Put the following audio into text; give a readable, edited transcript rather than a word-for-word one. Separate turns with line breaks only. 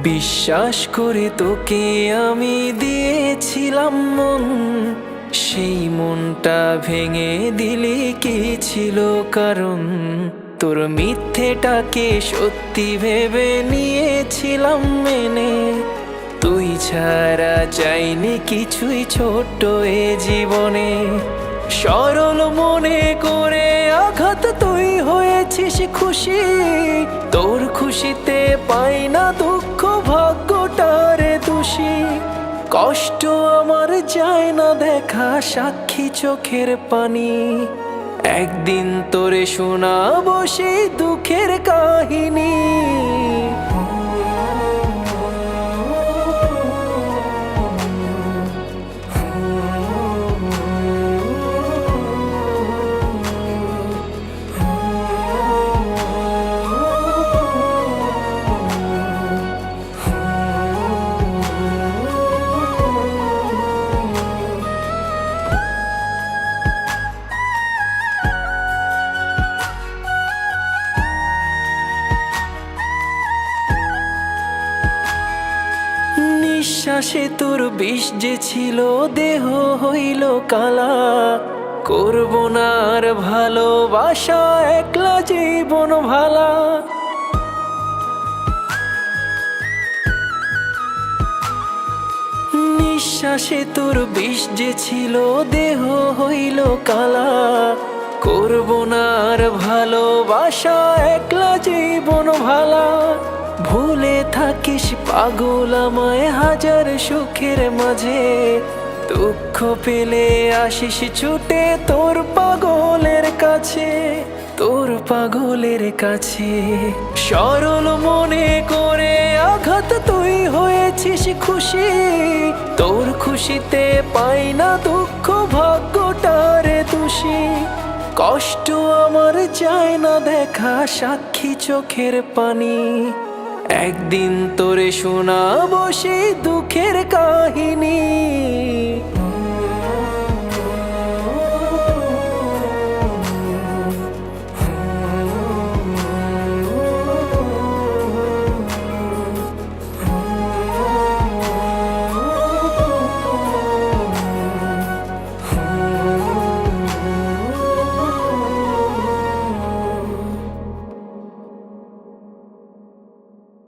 বিশ্বাস করে তোকে আমি দিয়েছিলাম মন, সেই মনটা ভেঙে দিলি কি ছিল কারণ? তোর মিথ্যেটাকে সত্যি ভেবে নিয়েছিলাম মেনে। তুই ছাড়া চাইনি কিছুই ছোট্ট এ জীবনে। সরল মনে করে আঘাত তুই হয়েছিস খুশি, তোর খুশিতে পাই না দুঃখ, ভাগ্যটারে দোষী। কষ্ট আমার যায় না দেখা, সাক্ষী চোখের পানি। একদিন তোরে শোনাবো সেই দুঃখের কাহিনী। নিঃশ্বাসে তোর বিষ যে ছিল, দেহ হইল কালা। করব না আর ভালোবাসা, একলা জীবন ভালা। নিঃশ্বাসে তোর বিষ যে ছিল, দেহ হইল কালা। করব না আর ভালোবাসা, একলা জীবন ভালা। ভুলে থাকিস পাগল আমায় হাজার সুখের মাঝে, দুঃখ পেলে আসিস ছুটে তোর পাগলের কাছে, তোর পাগলের কাছে। সরল মনে করে আঘাত তুই হয়েছিস খুশি, তোর খুশিতে পাই না দুঃখ, ভাগ্যটারে দোষী। কষ্ট আমার যায় না দেখা, সাক্ষী চোখের পানি। একদিন তোরে শোনাবো সেই দুঃখের কাহিনী।